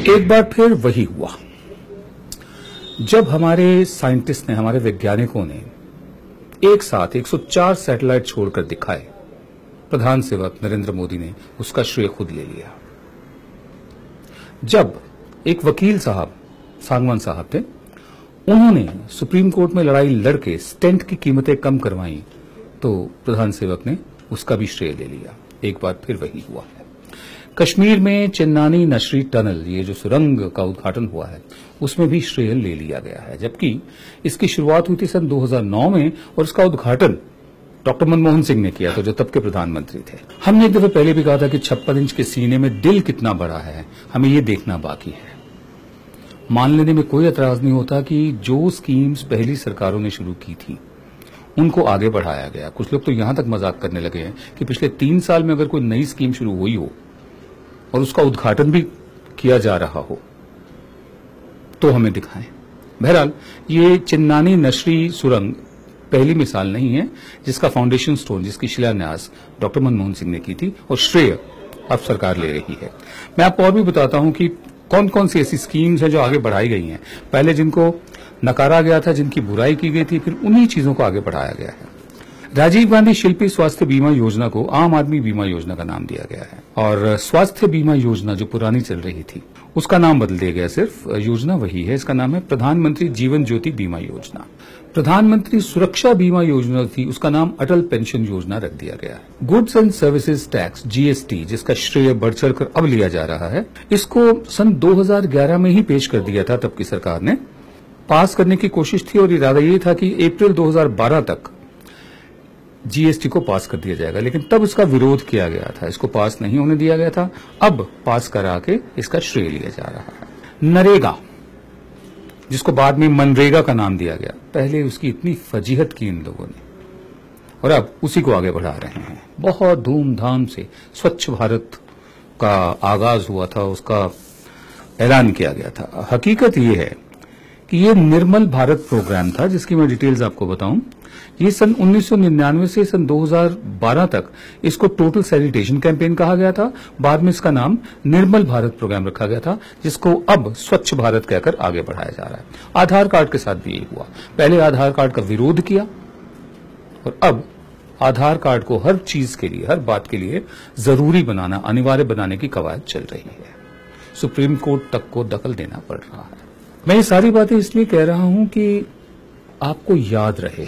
एक बार फिर वही हुआ जब हमारे साइंटिस्ट ने, हमारे वैज्ञानिकों ने एक साथ 104 सैटेलाइट छोड़कर दिखाए, प्रधान सेवक नरेंद्र मोदी ने उसका श्रेय खुद ले लिया। जब एक वकील साहब, सांगवान साहब थे, उन्होंने सुप्रीम कोर्ट में लड़ाई लड़के स्टेंट की कीमतें कम करवाई, तो प्रधान सेवक ने उसका भी श्रेय ले लिया। एक बार फिर वही हुआ है। कश्मीर में चेन्नानी नशरी टनल, ये जो सुरंग का उद्घाटन हुआ है, उसमें भी श्रेय ले लिया गया है, जबकि इसकी शुरुआत हुई थी सन 2009 में और इसका उद्घाटन डॉक्टर मनमोहन सिंह ने किया था, जो तब के प्रधानमंत्री थे। हमने एक दफे पहले भी कहा था कि 56 इंच के सीने में दिल कितना बड़ा है, हमें ये देखना बाकी है। मान लेने में कोई एतराज नहीं होता कि जो स्कीम्स पहली सरकारों ने शुरू की थी उनको आगे बढ़ाया गया। कुछ लोग तो यहां तक मजाक करने लगे हैं कि पिछले 3 साल में अगर कोई नई स्कीम शुरू हुई हो और उसका उद्घाटन भी किया जा रहा हो तो हमें दिखाएं। बहरहाल, ये चेन्नानी नशरी सुरंग पहली मिसाल नहीं है जिसका फाउंडेशन स्टोन, जिसकी शिलान्यास डॉक्टर मनमोहन सिंह ने की थी और श्रेय अब सरकार ले रही है। मैं आपको और भी बताता हूं कि कौन कौन सी ऐसी स्कीम्स हैं जो आगे बढ़ाई गई हैं। पहले जिनको नकारा गया था, जिनकी बुराई की गई थी, फिर उन्हीं चीजों को आगे बढ़ाया गया है। राजीव गांधी शिल्पी स्वास्थ्य बीमा योजना को आम आदमी बीमा योजना का नाम दिया गया है और स्वास्थ्य बीमा योजना जो पुरानी चल रही थी उसका नाम बदल दिया गया। सिर्फ योजना वही है, इसका नाम है प्रधानमंत्री जीवन ज्योति बीमा योजना। प्रधानमंत्री सुरक्षा बीमा योजना थी, उसका नाम अटल पेंशन योजना रख दिया गया है। Goods and services tax GST, जिसका श्रेय बढ़ चढ़कर अब लिया जा रहा है, इसको सन 2011 में ही पेश कर दिया था तब की सरकार ने। पास करने की कोशिश थी और इरादा ये था कि अप्रैल 2012 तक जीएसटी को पास कर दिया जाएगा, लेकिन तब इसका विरोध किया गया था, इसको पास नहीं होने दिया गया था। अब पास करा के इसका श्रेय लिया जा रहा है। नरेगा, जिसको बाद में मनरेगा का नाम दिया गया, पहले उसकी इतनी फजीहत की इन लोगों ने और अब उसी को आगे बढ़ा रहे हैं। बहुत धूमधाम से स्वच्छ भारत का आगाज हुआ था, उसका ऐलान किया गया था। हकीकत ये है कि ये निर्मल भारत प्रोग्राम था, जिसकी मैं डिटेल्स आपको बताऊं। ये सन 1999 से सन 2012 तक इसको टोटल सैनिटेशन कैंपेन कहा गया था। बाद में इसका नाम निर्मल भारत प्रोग्राम रखा गया था, जिसको अब स्वच्छ भारत कहकर आगे बढ़ाया जा रहा है। आधार कार्ड के साथ भी यही हुआ। पहले आधार कार्ड का विरोध किया और अब आधार कार्ड को हर चीज के लिए, हर बात के लिए जरूरी बनाना, अनिवार्य बनाने की कवायद चल रही है। सुप्रीम कोर्ट तक को दखल देना पड़ रहा है। मैं ये सारी बातें इसलिए कह रहा हूं कि आपको याद रहे